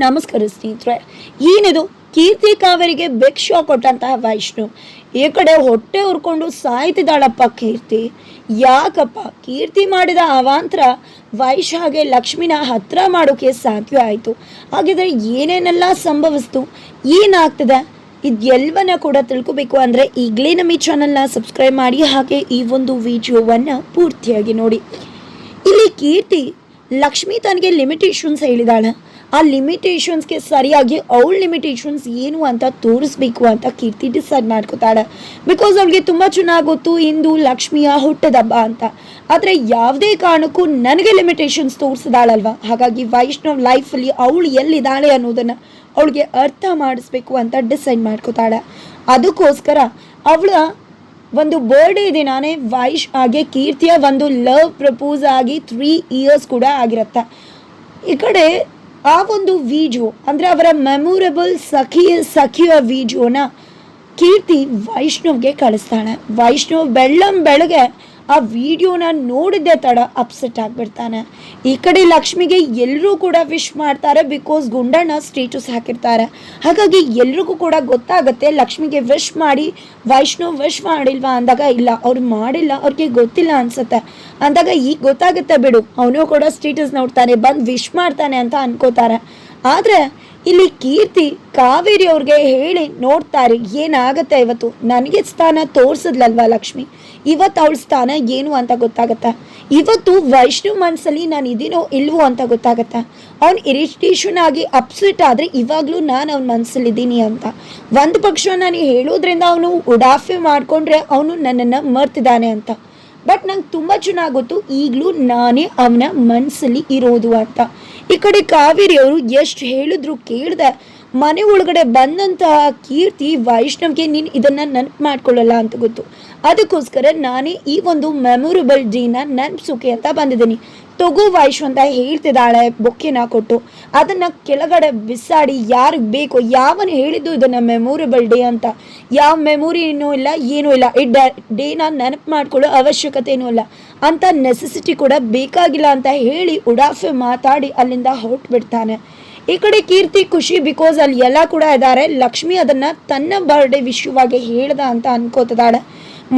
ನಮಸ್ಕಾರ ಸ್ನೇಹಿತರೆ. ಏನಿದು ಕೀರ್ತಿ ಕಾವೇರಿಗೆ ಬಿಗ್ ಶೋ ಕೊಟ್ಟಂತಹ ವೈಷ್ಣವ್ ಈ ಕಡೆ ಹೊಟ್ಟೆ ಉರ್ಕೊಂಡು ಸಾಯ್ತಿದ್ದಾಳಪ್ಪ ಕೀರ್ತಿ. ಯಾಕಪ್ಪ ಕೀರ್ತಿ ಮಾಡಿದ ಅವಾಂತರ ವೈಶ್ ಹಾಗೆ ಲಕ್ಷ್ಮಿನ ಹತ್ರ ಮಾಡೋಕೆ ಸಾಧ್ಯ ಆಯಿತು? ಹಾಗಿದ್ರೆ ಏನೇನೆಲ್ಲ ಸಂಭವಿಸ್ತು, ಏನಾಗ್ತದೆ, ಇದೆಲ್ಲವನ್ನ ಕೂಡ ತಿಳ್ಕೋಬೇಕು ಅಂದರೆ ಈಗಲೇ ನಮ್ಮ ಈ ಚಾನಲ್ನ ಸಬ್ಸ್ಕ್ರೈಬ್ ಮಾಡಿ, ಹಾಗೆ ಈ ಒಂದು ವಿಡಿಯೋವನ್ನು ಪೂರ್ತಿಯಾಗಿ ನೋಡಿ. ಇಲ್ಲಿ ಕೀರ್ತಿ ಲಕ್ಷ್ಮಿ ತನಗೆ ಲಿಮಿಟೇಷನ್ಸ್ ಹೇಳಿದಾಳೆ. ಆ ಲಿಮಿಟೇಷನ್ಸ್ಗೆ ಸರಿಯಾಗಿ ಅವಳ ಲಿಮಿಟೇಷನ್ಸ್ ಏನು ಅಂತ ತೋರಿಸ್ಬೇಕು ಅಂತ ಕೀರ್ತಿ ಡಿಸೈಡ್ ಮಾಡ್ಕೋತಾಳೆ. ಬಿಕಾಸ್ ಅವಳಿಗೆ ತುಂಬ ಚೆನ್ನಾಗಿ ಗೊತ್ತು ಇಂದು ಲಕ್ಷ್ಮಿಯ ಹುಟ್ಟದಬ್ಬ ಅಂತ. ಆದರೆ ಯಾವುದೇ ಕಾರಣಕ್ಕೂ ನನಗೆ ಲಿಮಿಟೇಷನ್ಸ್ ತೋರಿಸಿದಾಳಲ್ವ, ಹಾಗಾಗಿ ವೈಷ್ಣವ್ ಲೈಫಲ್ಲಿ ಅವಳು ಎಲ್ಲಿದ್ದಾಳೆ ಅನ್ನೋದನ್ನು ಅವಳಿಗೆ ಅರ್ಥ ಮಾಡಿಸ್ಬೇಕು ಅಂತ ಡಿಸೈಡ್ ಮಾಡ್ಕೋತಾಳೆ. ಅದಕ್ಕೋಸ್ಕರ ಅವಳ ಒಂದು ಬರ್ಡೇ ದಿನಾನೇ ವೈಶ್ ಹಾಗೆ ಕೀರ್ತಿಯ ಒಂದು ಲವ್ ಪ್ರಪೋಸ್ ಆಗಿ 3 ಇಯರ್ಸ್ ಕೂಡ ಆಗಿರುತ್ತೆ. ಈ ಕಡೆ ಆ ಒಂದು ವಿಡಿಯೋ ಅಂದರೆ ಅವರ ಮೆಮೊರೇಬಲ್ ಸಖಿಯ ವಿಡಿಯೋನ ಕೀರ್ತಿ ವೈಷ್ಣವ್ಗೆ ಕಳಿಸ್ತಾಳೆ. ವೈಷ್ಣವ್ ಬೆಳಗ್ಗೆ ಆ ವಿಡಿಯೋನ ನೋಡಿದ್ದೆ ತಡ ಅಪ್ಸೆಟ್ ಆಗಿಬಿಡ್ತಾನೆ. ಈ ಕಡೆ ಲಕ್ಷ್ಮಿಗೆ ಎಲ್ಲರೂ ಕೂಡ ವಿಶ್ ಮಾಡ್ತಾರೆ, ಬಿಕಾಸ್ ಗುಂಡಣ್ಣ ಸ್ಟೇಟಸ್ ಹಾಕಿರ್ತಾರೆ. ಹಾಗಾಗಿ ಎಲ್ರಿಗೂ ಕೂಡ ಗೊತ್ತಾಗುತ್ತೆ ಲಕ್ಷ್ಮಿಗೆ ವಿಶ್ ಮಾಡಿ ವೈಷ್ಣವ್ ವಿಶ್ ಮಾಡಿಲ್ವಾ ಅಂದಾಗ, ಇಲ್ಲ ಅವ್ರು ಮಾಡಿಲ್ಲ, ಅವ್ರಿಗೆ ಗೊತ್ತಿಲ್ಲ ಅನ್ಸುತ್ತೆ ಅಂದಾಗ ಈಗ ಗೊತ್ತಾಗುತ್ತೆ ಬಿಡು, ಅವನು ಕೂಡ ಸ್ಟೇಟಸ್ ನೋಡ್ತಾನೆ, ಬಂದು ವಿಶ್ ಮಾಡ್ತಾನೆ ಅಂತ ಅನ್ಕೋತಾರೆ. ಆದರೆ ಇಲ್ಲಿ ಕೀರ್ತಿ ಕಾವೇರಿ ಅವ್ರಿಗೆ ಹೇಳಿ ನೋಡ್ತಾರೆ ಏನಾಗುತ್ತೆ ಇವತ್ತು, ನನಗೆ ಸ್ಥಾನ ತೋರಿಸಿದ್ಲಲ್ವ ಲಕ್ಷ್ಮಿ, ಇವತ್ತು ಅವಳ ಸ್ಥಾನ ಏನು ಅಂತ ಗೊತ್ತಾಗತ್ತೆ. ಇವತ್ತು ವೈಷ್ಣವ್ ಮನಸ್ಸಲ್ಲಿ ನಾನು ಇದೀನೋ ಇಲ್ವೋ ಅಂತ ಗೊತ್ತಾಗತ್ತೆ. ಅವ್ನು ಇರಿಟೇಷನ್ ಆಗಿ ಅಪ್ಸೆಟ್ ಆದರೆ ಇವಾಗಲೂ ನಾನು ಅವನ ಮನಸ್ಸಲ್ಲಿದ್ದೀನಿ ಅಂತ. ಒಂದು ಪಕ್ಷ ನಾನು ಹೇಳೋದ್ರಿಂದ ಅವನು ಉಡಾಫೆ ಮಾಡಿಕೊಂಡ್ರೆ ಅವನು ನನ್ನನ್ನು ಮರ್ತಿದ್ದಾನೆ ಅಂತ. ಬಟ್ ನಂಗೆ ತುಂಬ ಚೆನ್ನಾಗಿ ಗೊತ್ತು ಈಗಲೂ ನಾನೇ ಅವನ ಮನಸ್ಸಲ್ಲಿ ಇರೋದು ಅಂತ. ಈ ಕಡೆ ಕಾವೇರಿ ಅವರು ಎಷ್ಟು ಹೇಳಿದ್ರು ಕೇಳ್ದೆ ಮನೆ ಒಳಗಡೆ ಬಂದಂತಹ ಕೀರ್ತಿ ವೈಷ್ಣವ್ಗೆ ನೀನು ಇದನ್ನು ನೆನಪು ಮಾಡ್ಕೊಳ್ಳಲ್ಲ ಅಂತ ಗೊತ್ತು. ಅದಕ್ಕೋಸ್ಕರ ನಾನೇ ಈ ಒಂದು ಮೆಮೊರೇಬಲ್ ಡೇನ ನೆನಪಿಸೋಕೆ ಅಂತ ಬಂದಿದ್ದೀನಿ. ತಗೋ ವೈಶ್ ಅಂತ ಹೇಳ್ತಿದ್ದಾಳೆ ಬೊಕ್ಕೆನ ಕೊಟ್ಟು. ಅದನ್ನು ಕೆಳಗಡೆ ಬಿಸಾಡಿ ಯಾರಿಗೆ ಬೇಕೋ, ಯಾವನು ಹೇಳಿದ್ದು ಇದನ್ನು ಮೆಮೊರೇಬಲ್ ಡೇ ಅಂತ, ಯಾವ ಮೆಮೊರಿನೂ ಇಲ್ಲ, ಏನೂ ಇಲ್ಲ, ಈ ಡೇನ ನೆನಪು ಮಾಡ್ಕೊಳ್ಳೋ ಅವಶ್ಯಕತೆಯೂ ಇಲ್ಲ ಅಂತ, ನೆಸೆಸಿಟಿ ಕೂಡ ಬೇಕಾಗಿಲ್ಲ ಅಂತ ಹೇಳಿ ಉಡಾಫೆ ಮಾತಾಡಿ ಅಲ್ಲಿಂದ ಹೊರಟುಬಿಡ್ತಾನೆ. ಈ ಕಡೆ ಕೀರ್ತಿ ಖುಷಿ, ಬಿಕಾಸ್ ಅಲ್ಲಿ ಎಲ್ಲ ಕೂಡ ಇದ್ದಾರೆ. ಲಕ್ಷ್ಮಿ ಅದನ್ನು ತನ್ನ ಬರ್ಡೇ ವಿಷಯವಾಗಿ ಹೇಳ್ದ ಅಂತ ಅನ್ಕೋತಿದ್ದಾಳೆ.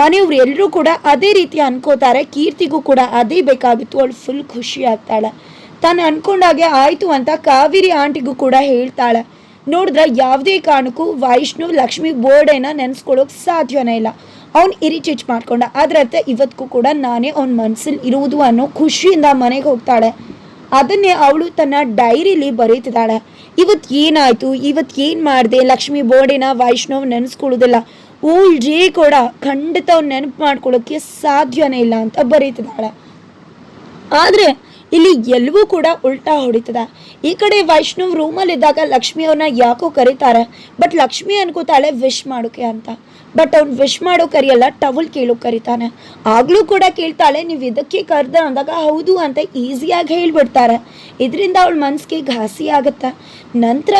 ಮನೆಯವ್ರು ಎಲ್ಲರೂ ಕೂಡ ಅದೇ ರೀತಿ ಅನ್ಕೋತಾರೆ. ಕೀರ್ತಿಗೂ ಕೂಡ ಅದೇ ಬೇಕಾಗಿತ್ತು. ಅವಳು ಫುಲ್ ಖುಷಿ ಆಗ್ತಾಳೆ. ತಾನು ಅನ್ಕೊಂಡಾಗೆ ಆಯಿತು ಅಂತ ಕಾವೇರಿ ಆಂಟಿಗೂ ಕೂಡ ಹೇಳ್ತಾಳೆ. ನೋಡಿದ್ರೆ ಯಾವುದೇ ಕಾರಣಕ್ಕೂ ವೈಷ್ಣವ್ ಲಕ್ಷ್ಮಿ ಬರ್ಡೇನ ನೆನೆಸ್ಕೊಳ್ಳೋಕೆ ಸಾಧ್ಯನೇ ಇಲ್ಲ. ಅವ್ನು ಇರಿಟೇಟ್ ಮಾಡ್ಕೊಂಡ. ಅದರತ್ತೆ ಇವತ್ತಿಗೂ ಕೂಡ ನಾನೇ ಅವ್ನ ಮನಸ್ಸಲ್ಲಿ ಇರುವುದು ಅನ್ನೋ ಖುಷಿಯಿಂದ ಮನೆಗೆ ಹೋಗ್ತಾಳೆ. ಅದನ್ನೇ ಅವಳು ತನ್ನ ಡೈರಿಲಿ ಬರೀತಿದ್ದಾಳೆ. ಇವತ್ತು ಏನಾಯಿತು, ಇವತ್ತು ಏನು ಮಾಡಿದೆ, ಲಕ್ಷ್ಮಿ ಬರ್ಡೇನ ವೈಷ್ಣವ್ ನೆನೆಸ್ಕೊಳ್ಳೋದಿಲ್ಲ, ಓಲ್ ಡೇ ಕೂಡ ಖಂಡಿತ ಅವ್ನು ನೆನಪು ಮಾಡ್ಕೊಳ್ಳೋಕ್ಕೆ ಸಾಧ್ಯನೇ ಇಲ್ಲ ಅಂತ ಬರೀತಿದ್ದಾಳೆ. ಆದರೆ ಇಲ್ಲಿ ಎಲ್ಲವೂ ಕೂಡ ಉಲ್ಟಾ ಹೊಡಿತದೆ. ಈ ಕಡೆ ವೈಷ್ಣವ್ ರೂಮಲ್ಲಿದ್ದಾಗ ಲಕ್ಷ್ಮಿ ಅವ್ರನ್ನ ಯಾಕೋ ಕರೀತಾರೆ. ಬಟ್ ಲಕ್ಷ್ಮಿ ಅನ್ಕೋತಾಳೆ ವಿಶ್ ಮಾಡೋಕೆ ಅಂತ. ಬಟ್ ಅವ್ನು ವಿಶ್ ಮಾಡೋ ಕರಿಯಲ್ಲ, ಟವಲ್ ಕೇಳೋಕೆ ಕರೀತಾನೆ. ಆಗಲೂ ಕೂಡ ಕೇಳ್ತಾಳೆ ನೀವು ಇದಕ್ಕೆ ಕರೆದ ಅಂದಾಗ ಹೌದು ಅಂತ ಈಸಿಯಾಗಿ ಹೇಳಿಬಿಡ್ತಾರೆ. ಇದರಿಂದ ಅವಳ ಮನಸ್ಸಿಗೆ ಘಾಸಿ ಆಗುತ್ತೆ. ನಂತರ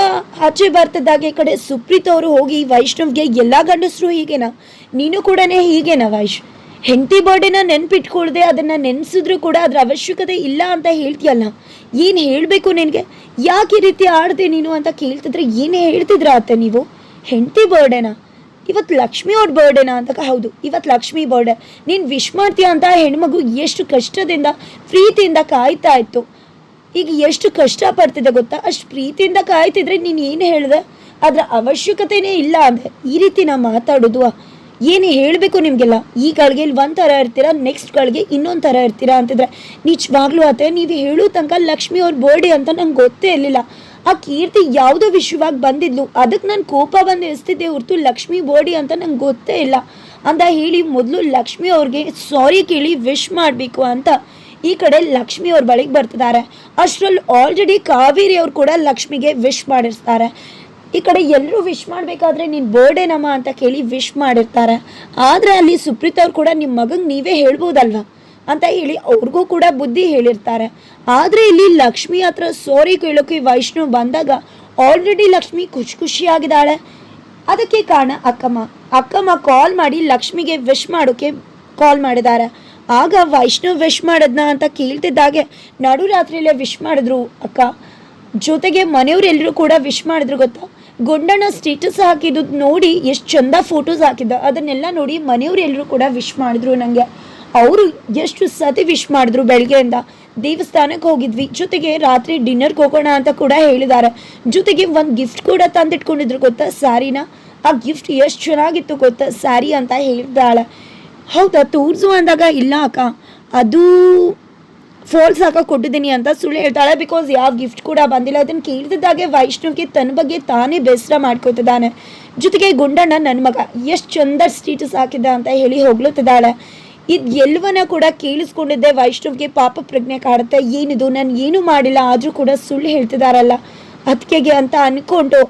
ಆಚೆ ಬರ್ತಿದ್ದಾಗ ಈ ಕಡೆ ಸುಪ್ರೀತ್ ಅವರು ಹೋಗಿ ವೈಷ್ಣವ್ಗೆ ಎಲ್ಲ ಗಂಡಸರು ಹೀಗೇನಾ, ನೀನು ಕೂಡ ಹೀಗೇನಾ ವೈಶ್, ಹೆಂಡತಿ ಬರ್ಡೇನ ನೆನ್ಪಿಟ್ಕೊಳ್ದೆ ಅದನ್ನು ನೆನೆಸಿದ್ರು ಕೂಡ ಅದ್ರ ಅವಶ್ಯಕತೆ ಇಲ್ಲ ಅಂತ ಹೇಳ್ತೀಯಲ್ಲ, ಏನು ಹೇಳಬೇಕು ನಿನಗೆ, ಯಾಕೆ ಈ ರೀತಿ ಆಡ್ದೆ ನೀನು ಅಂತ ಕೇಳ್ತಿದ್ರೆ ಏನು ಹೇಳ್ತಿದ್ರ ಅತ್ತೆ ನೀವು, ಹೆಂಡತಿ ಬರ್ಡೇನಾ, ಇವತ್ತು ಲಕ್ಷ್ಮಿ ಅವ್ರ ಬರ್ಡೇನಾ ಅಂತ. ಹೌದು ಇವತ್ತು ಲಕ್ಷ್ಮಿ ಬರ್ಡೇ, ನೀನು ವಿಶ್ ಮಾಡ್ತೀಯ ಅಂತ ಹೆಣ್ಮಗು ಎಷ್ಟು ಕಷ್ಟದಿಂದ ಪ್ರೀತಿಯಿಂದ ಕಾಯ್ತಾ ಇತ್ತು. ಈಗ ಎಷ್ಟು ಕಷ್ಟಪಡ್ತಿದ್ದೆ ಗೊತ್ತಾ, ಅಷ್ಟು ಪ್ರೀತಿಯಿಂದ ಕಾಯ್ತಿದ್ರೆ ನೀನು ಏನು ಹೇಳಿದೆ, ಅದರ ಅವಶ್ಯಕತೆನೇ ಇಲ್ಲ ಅಂದರೆ ಈ ರೀತಿ ನಾವು ಮಾತಾಡೋದು, ಏನು ಹೇಳಬೇಕು ನಿಮಗೆಲ್ಲ. ಈ ಗಳಿಗೆ ಒಂದು ಥರ ಇರ್ತೀರಾ, ನೆಕ್ಸ್ಟ್ ಗಳಿಗೆ ಇನ್ನೊಂದು ಥರ ಇರ್ತೀರಾ ಅಂತಿದ್ರೆ ನಿಜವಾಗ್ಲೂ ಆತೆ ನೀವು ಹೇಳೋ ತನಕ ಲಕ್ಷ್ಮಿ ಅವ್ರ ಬರ್ಡೇ ಅಂತ ನಂಗೆ ಗೊತ್ತೇ ಇರಲಿಲ್ಲ. ಆ ಕೀರ್ತಿ ಯಾವುದೋ ವಿಷಯವಾಗಿ ಬಂದಿದ್ಲು, ಅದಕ್ಕೆ ನಾನು ಕೋಪ ಬಂದು ಎಸ್ತಿದ್ದೆ ಹೊರತು ಲಕ್ಷ್ಮಿ ಬರ್ಡೇ ಅಂತ ನಂಗೆ ಗೊತ್ತೇ ಇಲ್ಲ ಅಂತ ಹೇಳಿ ಮೊದಲು ಲಕ್ಷ್ಮಿ ಅವ್ರಿಗೆ ಸಾರಿ ಕೇಳಿ ವಿಶ್ ಮಾಡಬೇಕು ಅಂತ ಈ ಕಡೆ ಲಕ್ಷ್ಮಿ ಅವ್ರ ಬಳಿಗೆ ಬರ್ತಿದ್ದಾರೆ. ಅಷ್ಟರಲ್ಲಿ ಆಲ್ರೆಡಿ ಕಾವೇರಿ ಅವ್ರು ಕೂಡ ಲಕ್ಷ್ಮಿಗೆ ವಿಶ್ ಮಾಡಿರ್ತಾರೆ. ಈ ಕಡೆ ಎಲ್ಲರೂ ವಿಶ್ ಮಾಡಬೇಕಾದ್ರೆ ನಿನ್ನ ಬರ್ಡೇ ನಮ್ಮ ಅಂತ ಕೇಳಿ ವಿಶ್ ಮಾಡಿರ್ತಾರೆ. ಆದರೆ ಅಲ್ಲಿ ಸುಪ್ರೀತ್ ಅವ್ರು ಕೂಡ ನಿಮ್ಮ ಮಗಂಗೆ ನೀವೇ ಹೇಳ್ಬೋದಲ್ವ ಅಂತ ಹೇಳಿ ಅವ್ರಿಗೂ ಕೂಡ ಬುದ್ಧಿ ಹೇಳಿರ್ತಾರೆ. ಆದರೆ ಇಲ್ಲಿ ಲಕ್ಷ್ಮಿ ಹತ್ರ ಸಾರಿ ಕೇಳೋಕೆ ವೈಷ್ಣವ್ ಬಂದಾಗ ಆಲ್ರೆಡಿ ಲಕ್ಷ್ಮಿ ಖುಷಿಯಾಗಿದ್ದಾಳೆ. ಅದಕ್ಕೆ ಕಾರಣ ಅಕ್ಕಮ್ಮ ಕಾಲ್ ಮಾಡಿ ಲಕ್ಷ್ಮಿಗೆ ವಿಶ್ ಮಾಡೋಕೆ ಕಾಲ್ ಮಾಡಿದ್ದಾರೆ. ಆಗ ವೈಷ್ಣವ್ ವಿಶ್ ಮಾಡದ್ನ ಅಂತ ಕೇಳ್ತಿದ್ದಾಗೆ ನಡು ರಾತ್ರಿಯಲ್ಲೇ ವಿಶ್ ಮಾಡಿದ್ರು ಅಕ್ಕ, ಜೊತೆಗೆ ಮನೆಯವರೆಲ್ಲರೂ ಕೂಡ ವಿಶ್ ಮಾಡಿದ್ರು ಗೊತ್ತಾ. ಗೊಂಡಣ್ಣ ಸ್ಟೇಟಸ್ ಹಾಕಿದ್ದು ನೋಡಿ ಎಷ್ಟು ಚಂದ ಫೋಟೋಸ್ ಹಾಕಿದ್ದ, ಅದನ್ನೆಲ್ಲ ನೋಡಿ ಮನೆಯವರೆಲ್ಲರೂ ಕೂಡ ವಿಶ್ ಮಾಡಿದ್ರು ನನಗೆ. ಅವರು ಎಷ್ಟು ಸತಿ ವಿಶ್ ಮಾಡಿದ್ರು. ಬೆಳಗ್ಗೆಯಿಂದ ದೇವಸ್ಥಾನಕ್ಕೆ ಹೋಗಿದ್ವಿ, ಜೊತೆಗೆ ರಾತ್ರಿ ಡಿನ್ನರ್ಗೆ ಹೋಗೋಣ ಅಂತ ಕೂಡ ಹೇಳಿದ್ದಾರೆ. ಜೊತೆಗೆ ಒಂದು ಗಿಫ್ಟ್ ಕೂಡ ತಂದಿಟ್ಕೊಂಡಿದ್ರು ಗೊತ್ತಾ, ಸ್ಯಾರಿನ. ಆ ಗಿಫ್ಟ್ ಎಷ್ಟು ಚೆನ್ನಾಗಿತ್ತು ಗೊತ್ತಾ ಸ್ಯಾರಿ ಅಂತ ಹೇಳಿದಾಳೆ. ಹೌದಾ ತೋರಿಸು ಅಂದಾಗ ಇಲ್ಲ ಅಕ್ಕ ಅದು ಫಾಲ್ಸ್ ಹಾಕ ಕೊಟ್ಟಿದ್ದೀನಿ ಅಂತ ಸುಳ್ಳು ಹೇಳ್ತಾಳೆ. ಬಿಕಾಸ್ ಯಾವ ಗಿಫ್ಟ್ ಕೂಡ ಬಂದಿಲ್ಲ. ಅದನ್ನು ಕೇಳ್ತಿದ್ದಾಗೆ ವೈಷ್ಣವ್ಗೆ ತನ್ನ ಬಗ್ಗೆ ತಾನೇ ಬೇಸರ ಮಾಡ್ಕೊತಿದ್ದಾನೆ. ಜೊತೆಗೆ ಗುಂಡಣ್ಣ ನನ್ನ ಮಗ ಎಷ್ಟು ಚಂದ ಸ್ಟೇಟಸ್ ಹಾಕಿದ್ದ ಅಂತ ಹೇಳಿ ಹೊಗಳುತ್ತಿದ್ದಾಳೆ. ಇದು ಎಲ್ಲವನ್ನ ಕೂಡ ಕೇಳಿಸ್ಕೊಂಡಿದ್ದೆ ವೈಷ್ಣವ್ಗೆ ಪಾಪ ಪ್ರಜ್ಞೆ ಕಾಡುತ್ತೆ. ಏನಿದು ನಾನು ಏನು ಮಾಡಿಲ್ಲ ಆದರೂ ಕೂಡ ಸುಳ್ಳು ಹೇಳ್ತಿದ್ದಾರಲ್ಲ ಅದಕ್ಕೆಗೆ ಅಂತ ಅಂದ್ಕೊಂಡು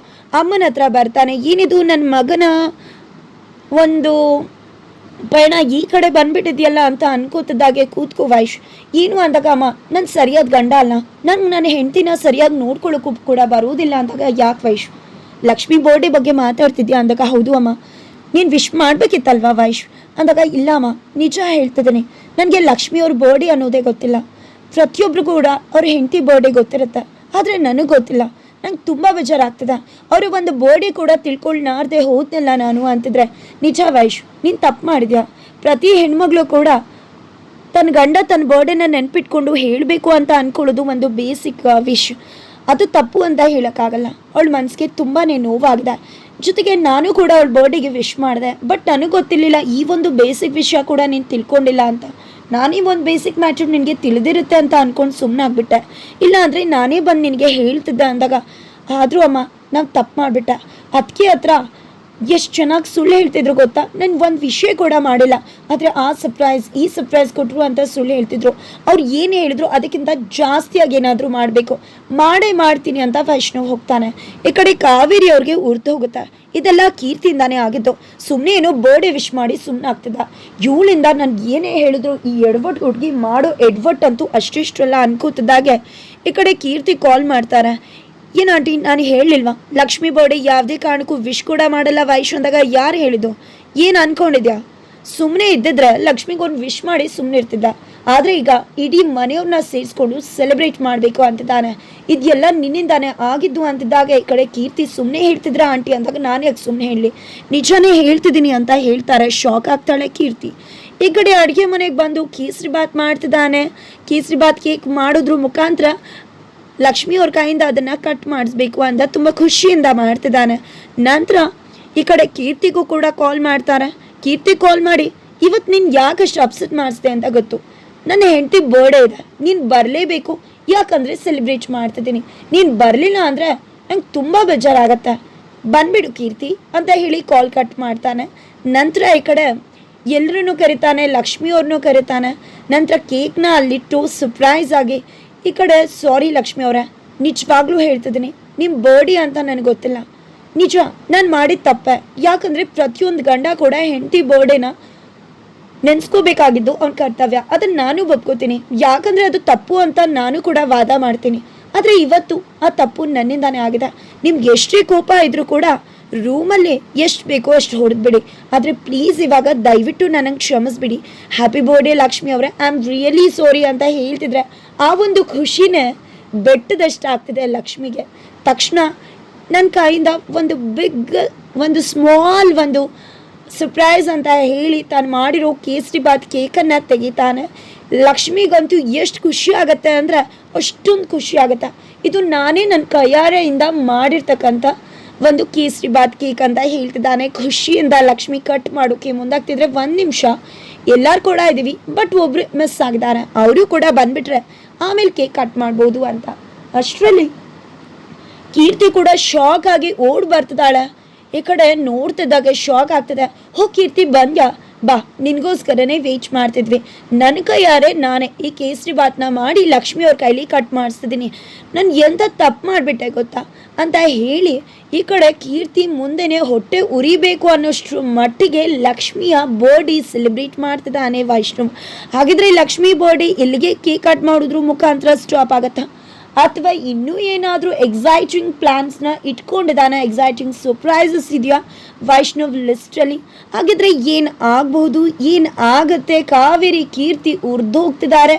ಅಮ್ಮನ ಹತ್ರ ಬರ್ತಾನೆ. ಏನಿದು ನನ್ನ ಮಗನ ಒಂದು ಪಯಣ ಈ ಕಡೆ ಬಂದ್ಬಿಟ್ಟಿದೆಯಲ್ಲ ಅಂತ ಅನ್ಕೋತಿದ್ದಾಗೆ ಕೂತ್ಕೋ ವೈಶ್. ಏನು ಅಂದಾಗ ಅಮ್ಮ ನಾನು ಸರಿಯಾದ ಗಂಡ ಅಲ್ಲ, ನಂಗೆ ನನ್ನ ಹೆಂಡತಿನ ಸರಿಯಾಗಿ ನೋಡ್ಕೊಳ್ಳೋಕ್ಕೂ ಕೂಡ ಬರೋದಿಲ್ಲ ಅಂದಾಗ ಯಾಕೆ ವೈಶ್ ಲಕ್ಷ್ಮಿ ಬರ್ಡೇ ಬಗ್ಗೆ ಮಾತಾಡ್ತಿದ್ಯಾ ಅಂದಾಗ ಹೌದು ಅಮ್ಮ ನೀನು ವಿಶ್ ಮಾಡಬೇಕಿತ್ತಲ್ವಾ ವೈಶ್ ಅಂದಾಗ ಇಲ್ಲ ಅಮ್ಮ ನಿಜ ಹೇಳ್ತಿದ್ದೀನಿ, ನನಗೆ ಲಕ್ಷ್ಮಿಯವ್ರ ಬರ್ಡೇ ಅನ್ನೋದೇ ಗೊತ್ತಿಲ್ಲ. ಪ್ರತಿಯೊಬ್ಬರು ಕೂಡ ಅವ್ರ ಹೆಂಡತಿ ಬರ್ಡೇ ಗೊತ್ತಿರುತ್ತೆ, ಆದರೆ ನನಗೆ ಗೊತ್ತಿಲ್ಲ. ನಂಗೆ ತುಂಬ ಬೇಜಾರಾಗ್ತದೆ. ಅವರು ಒಂದು ಬರ್ಡೇ ಕೂಡ ತಿಳ್ಕೊಳ್ಳಾರ್ದೆ ಹೋದ್ನಲ್ಲ ನಾನು ಅಂತಿದ್ರೆ ನಿಜ ವೈಶ್ ನೀನು ತಪ್ಪು ಮಾಡಿದ್ಯಾ. ಪ್ರತಿ ಹೆಣ್ಮಗಳು ಕೂಡ ತನ್ನ ಗಂಡ ತನ್ನ ಬರ್ಡೇನ ನೆನ್ಪಿಟ್ಕೊಂಡು ಹೇಳಬೇಕು ಅಂತ ಅಂದ್ಕೊಳ್ಳೋದು ಒಂದು ಬೇಸಿಕ್ ವಿಶ್. ಅದು ತಪ್ಪು ಅಂತ ಹೇಳೋಕ್ಕಾಗಲ್ಲ. ಅವಳ ಮನಸ್ಸಿಗೆ ತುಂಬಾ ನೋವಾಗಿದೆ. ಜೊತೆಗೆ ನಾನು ಕೂಡ ಅವಳ ಬರ್ಡೇಗೆ ವಿಶ್ ಮಾಡಿದೆ, ಬಟ್ ನನಗೆ ಗೊತ್ತಿರಲಿಲ್ಲ ಈ ಒಂದು ಬೇಸಿಕ್ ವಿಷಯ ಕೂಡ ನೀನು ತಿಳ್ಕೊಂಡಿಲ್ಲ ಅಂತ. ನಾನೇ ಒಂದು ಬೇಸಿಕ್ ಮ್ಯಾಟ್ರ್ ನಿನಗೆ ತಿಳಿದಿರುತ್ತೆ ಅಂತ ಅಂದ್ಕೊಂಡು ಸುಮ್ಮನೆ ಆಗಿಬಿಟ್ಟೆ. ಇಲ್ಲ ಅಂದರೆ ನಾನೇ ಬಂದು ನಿನಗೆ ಹೇಳ್ತಿದ್ದೆ ಅಂದಾಗ ಆದರೂ ಅಮ್ಮ ನಾವು ತಪ್ಪು ಮಾಡಿಬಿಟ್ಟೆ. ಅದಕ್ಕೆ ಹತ್ರ ಎಷ್ಟು ಚೆನ್ನಾಗಿ ಸುಳ್ಳು ಹೇಳ್ತಿದ್ರು ಗೊತ್ತಾ. ನಾನು ಒಂದು ವಿಷಯ ಕೂಡ ಮಾಡಿಲ್ಲ, ಆದರೆ ಆ ಸರ್ಪ್ರೈಸ್ ಈ ಸರ್ಪ್ರೈಸ್ ಕೊಟ್ಟರು ಅಂತ ಸುಳ್ಳು ಹೇಳ್ತಿದ್ರು. ಅವ್ರು ಏನು ಹೇಳಿದ್ರು ಅದಕ್ಕಿಂತ ಜಾಸ್ತಿಯಾಗಿ ಏನಾದರೂ ಮಾಡಬೇಕು, ಮಾಡೇ ಮಾಡ್ತೀನಿ ಅಂತ ವೈಷ್ಣವ್ ಹೋಗ್ತಾನೆ. ಈ ಕಡೆ ಕಾವೇರಿ ಅವ್ರಿಗೆ ಉರ್ದು ಹೋಗುತ್ತೆ. ಇದೆಲ್ಲ ಕೀರ್ತಿಯಿಂದಾನೇ ಆಗಿದ್ದು. ಸುಮ್ಮನೆ ಏನೋ ಬರ್ಡೇ ವಿಶ್ ಮಾಡಿ ಸುಮ್ಮನೆ ಆಗ್ತಿದ್ದ. ಇವಳಿಂದ ನನಗೆ ಏನೇ ಹೇಳಿದ್ರು ಈ ಎಡ್ವರ್ಟ್ ಹುಡುಗಿ ಮಾಡೋ ಎಡ್ವರ್ಟ್ ಅಂತೂ ಅಷ್ಟಿಷ್ಟೆಲ್ಲ ಅನ್ಕೋತಿದ್ದಾಗೆ ಈ ಕಡೆ ಕೀರ್ತಿ ಕಾಲ್ ಮಾಡ್ತಾರೆ. ಏನು ಆಂಟಿ ನಾನು ಹೇಳಿಲ್ವಾ ಲಕ್ಷ್ಮಿ ಬರ್ಡೇ ಯಾವುದೇ ಕಾರಣಕ್ಕೂ ವಿಶ್ ಕೂಡ ಮಾಡಲ್ಲ ವೈಶ್ ಅಂದಾಗ ಯಾರು ಹೇಳಿದ್ದು, ಏನು ಅಂದ್ಕೊಂಡಿದ್ಯಾ? ಸುಮ್ಮನೆ ಇದ್ದಿದ್ರೆ ಲಕ್ಷ್ಮಿಗೆ ಒಂದು ವಿಶ್ ಮಾಡಿ ಸುಮ್ಮನೆ ಇರ್ತಿದ್ದ, ಆದರೆ ಈಗ ಇಡೀ ಮನೆಯವ್ರನ್ನ ಸೇರಿಸ್ಕೊಂಡು ಸೆಲೆಬ್ರೇಟ್ ಮಾಡಬೇಕು ಅಂತಿದ್ದಾನೆ. ಇದೆಲ್ಲ ನಿನ್ನಿಂದಾನೆ ಆಗಿದ್ದು ಅಂತಿದ್ದಾಗ ಈ ಕಡೆ ಕೀರ್ತಿ ಸುಮ್ಮನೆ ಹೇಳ್ತಿದ್ರ ಆಂಟಿ ಅಂದಾಗ ನಾನು ಯಾಕೆ ಸುಮ್ಮನೆ ಹೇಳಲಿ, ನಿಜನೇ ಹೇಳ್ತಿದ್ದೀನಿ ಅಂತ ಹೇಳ್ತಾರೆ. ಶಾಕ್ ಆಗ್ತಾಳೆ ಕೀರ್ತಿ. ಈ ಕಡೆ ಅಡುಗೆ ಮನೆಗೆ ಬಂದು ಕೇಸರಿ ಬಾತ್ ಮಾಡ್ತಿದ್ದಾನೆ. ಕೇಸರಿ ಬಾತ್ ಕೇಕ್ ಮಾಡೋದ್ರ ಮುಖಾಂತರ ಲಕ್ಷ್ಮಿ ಅವ್ರ ಕೈಯಿಂದ ಅದನ್ನು ಕಟ್ ಮಾಡಿಸ್ಬೇಕು ಅಂತ ತುಂಬ ಖುಷಿಯಿಂದ ಮಾಡ್ತಿದ್ದಾನೆ. ನಂತರ ಈ ಕಡೆ ಕೀರ್ತಿಗೂ ಕೂಡ ಕಾಲ್ ಮಾಡ್ತಾರೆ. ಕೀರ್ತಿ ಕಾಲ್ ಮಾಡಿ ಇವತ್ತು ನೀನು ಯಾಕಷ್ಟು ಅಪ್ಸೆಟ್ ಮಾಡಿಸ್ದೆ ಅಂತ ಗೊತ್ತು, ನನ್ನ ಹೆಂಡತಿ ಬರ್ಡೇ ಇದೆ, ನೀನು ಬರಲೇಬೇಕು, ಯಾಕಂದರೆ ಸೆಲೆಬ್ರೇಟ್ ಮಾಡ್ತಿದ್ದೀನಿ, ನೀನು ಬರಲಿಲ್ಲ ಅಂದರೆ ನಂಗೆ ತುಂಬ ಬೇಜಾರಾಗತ್ತೆ, ಬಂದ್ಬಿಡು ಕೀರ್ತಿ ಅಂತ ಹೇಳಿ ಕಾಲ್ ಕಟ್ ಮಾಡ್ತಾನೆ. ನಂತರ ಈ ಕಡೆ ಎಲ್ಲರೂ ಕರಿತಾನೆ, ಲಕ್ಷ್ಮಿಯವ್ರನ್ನೂ ಕರಿತಾನೆ. ನಂತರ ಕೇಕ್ನ ಅಲ್ಲಿಟ್ಟು ಸರ್ಪ್ರೈಸ್ ಆಗಿ ಈ ಕಡೆ ಸಾರಿ ಲಕ್ಷ್ಮಿ ಅವರೇ ನಿಜವಾಗ್ಲೂ ಹೇಳ್ತಿದ್ದೀನಿ ನಿಮ್ಮ ಬರ್ಡೇ ಅಂತ ನನಗೆ ಗೊತ್ತಿಲ್ಲ, ನಿಜ ನಾನು ಮಾಡಿದ ತಪ್ಪೆ. ಯಾಕಂದರೆ ಪ್ರತಿಯೊಂದು ಗಂಡ ಕೂಡ ಹೆಂಡತಿ ಬರ್ಡೇನ ನೆನೆಸ್ಕೋಬೇಕಾಗಿದ್ದು ಅವ್ನ ಕರ್ತವ್ಯ, ಅದನ್ನು ನಾನು ಒಪ್ಕೋತೀನಿ. ಯಾಕಂದರೆ ಅದು ತಪ್ಪು ಅಂತ ನಾನು ಕೂಡ ವಾದ ಮಾಡ್ತೀನಿ. ಆದರೆ ಇವತ್ತು ಆ ತಪ್ಪು ನನ್ನಿಂದಾನೇ ಆಗಿದೆ. ನಿಮ್ಗೆ ಎಷ್ಟೇ ಕೋಪ ಇದ್ರೂ ಕೂಡ ರೂಮಲ್ಲಿ ಎಷ್ಟು ಬೇಕೋ ಅಷ್ಟು ಹೊಡೆದ್ಬಿಡಿ, ಆದರೆ ಪ್ಲೀಸ್ ಇವಾಗ ದಯವಿಟ್ಟು ನನಗೆ ಕ್ಷಮಿಸ್ಬಿಡಿ. ಹ್ಯಾಪಿ ಬರ್ಡೇ ಲಕ್ಷ್ಮಿ ಅವರೇ, ಐ ಆಮ್ ರಿಯಲಿ ಸಾರಿ ಅಂತ ಹೇಳ್ತಿದ್ರೆ ಆ ಒಂದು ಖುಷಿನೇ ಬೆಟ್ಟದಷ್ಟು ಆಗ್ತಿದೆ ಲಕ್ಷ್ಮಿಗೆ. ತಕ್ಷಣ ನನ್ನ ಕೈಯಿಂದ ಒಂದು ಬಿಗ್ ಒಂದು ಸ್ಮಾಲ್ ಒಂದು ಸರ್ಪ್ರೈಸ್ ಅಂತ ಹೇಳಿ ತಾನು ಮಾಡಿರೋ ಕೇಸರಿ ಬಾತ್ ಕೇಕನ್ನು ತೆಗಿತಾನೆ. ಲಕ್ಷ್ಮಿಗಂತೂ ಎಷ್ಟು ಖುಷಿ ಆಗುತ್ತೆ ಅಂದರೆ ಅಷ್ಟೊಂದು ಖುಷಿ ಆಗುತ್ತೆ. ಇದು ನಾನೇ ನನ್ನ ಕೈಯಾರೆಯಿಂದ ಮಾಡಿರ್ತಕ್ಕಂಥ ಒಂದು ಕೇಸರಿ ಬಾತ್ ಕೇಕ್ ಅಂತ ಹೇಳ್ತಿದ್ದಾನೆ. ಖುಷಿಯಿಂದ ಲಕ್ಷ್ಮಿ ಕಟ್ ಮಾಡೋಕ್ಕೆ ಮುಂದಾಗ್ತಿದ್ರೆ ಒಂದು ನಿಮಿಷ ಎಲ್ಲರೂ ಕೂಡ ಇದ್ದೀವಿ, ಬಟ್ ಒಬ್ರು ಮಿಸ್ ಆಗಿದ್ದಾರೆ, ಅವರು ಕೂಡ ಬಂದ್ಬಿಟ್ರೆ ಆಮೇಲೆ ಕೇಕ್ ಕಟ್ ಮಾಡ್ಬೋದು ಅಂತ. ಅಷ್ಟರಲ್ಲಿ ಕೀರ್ತಿ ಕೂಡ ಶಾಕ್ ಆಗಿ ಓಡ್ ಬರ್ತಿದ್ದಾಳೆ. ಈ ಕಡೆ ನೋಡ್ತಿದ್ದಾಗ ಶಾಕ್ ಆಗ್ತದೆ. ಹೋ ಕೀರ್ತಿ ಬಂದ್ಯಾ, ಬಾ ನಿನಗೋಸ್ಕರನೇ ವೇಟ್ ಮಾಡ್ತಿದ್ವಿ, ನನ್ನ ಕೈಯಾರೆ ನಾನೇ ಈ ಕೇಸರಿ ಬಾತ್ನ ಮಾಡಿ ಲಕ್ಷ್ಮಿ ಅವ್ರ ಕೈಲಿ ಕಟ್ ಮಾಡಿಸ್ತಿದ್ದೀನಿ, ನಾನು ಎಂಥ ತಪ್ಪು ಮಾಡಿಬಿಟ್ಟೆ ಗೊತ್ತಾ ಅಂತ ಹೇಳಿ ಈ ಕಡೆ ಕೀರ್ತಿ ಮುಂದೆನೆ ಹೊಟ್ಟೆ ಉರಿಬೇಕು ಅನ್ನೋಷ್ಟ್ರ ಮಟ್ಟಿಗೆ ಲಕ್ಷ್ಮಿಯ ಬರ್ಡೇ ಸೆಲೆಬ್ರೇಟ್ ಮಾಡ್ತಿದ್ದಾನೆ ವೈಷ್ಣವ್. ಹಾಗಿದ್ರೆ ಲಕ್ಷ್ಮಿ ಬರ್ಡೇ ಇಲ್ಲಿಗೆ ಕೇಕ್ ಕಟ್ ಮಾಡಿದ್ರು ಮುಖಾಂತರ ಸ್ಟಾಪ್ ಆಗತ್ತಾ? ಅಥವಾ ಇನ್ನೂ ಏನಾದರೂ ಎಕ್ಸೈಟಿಂಗ್ ಪ್ಲಾನ್ಸ್ನ ಇಟ್ಕೊಂಡಿದ್ದಾನೆ, ಎಕ್ಸೈಟಿಂಗ್ ಸರ್ಪ್ರೈಸಸ್ ಇದೆಯಾ ವೈಷ್ಣವ್ ಲಿಸ್ಟಲ್ಲಿ? ಹಾಗಿದ್ರೆ ಏನು ಆಗಬಹುದು, ಏನು ಆಗತ್ತೆ? ಕಾವೇರಿ ಕೀರ್ತಿ ಉರಿದೋಗ್ತಿದ್ದಾರೆ,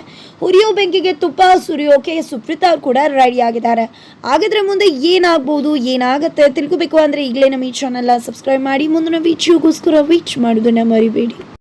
ಉರಿಯೋ ಬೆಂಕಿಗೆ ತುಪ್ಪ ಸುರಿಯೋಕೆ ಸುಪ್ರೀತಾ ಅವ್ರು ಕೂಡ ರೆಡಿ ಆಗಿದ್ದಾರೆ. ಹಾಗಿದ್ರೆ ಮುಂದೆ ಏನಾಗ್ಬೋದು, ಏನಾಗುತ್ತೆ ತಿಳ್ಕೋಬೇಕು ಅಂದರೆ ಈಗಲೇ ನಮ್ಮ ಈ ಚಾನಲ್ನ ಸಬ್ಸ್ಕ್ರೈಬ್ ಮಾಡಿ. ಮುಂದಿನ ವಿಡಿಯೋಗೋಸ್ಕರ ವೇಟ್ ಮಾಡೋದನ್ನ ಮರಿಬೇಡಿ.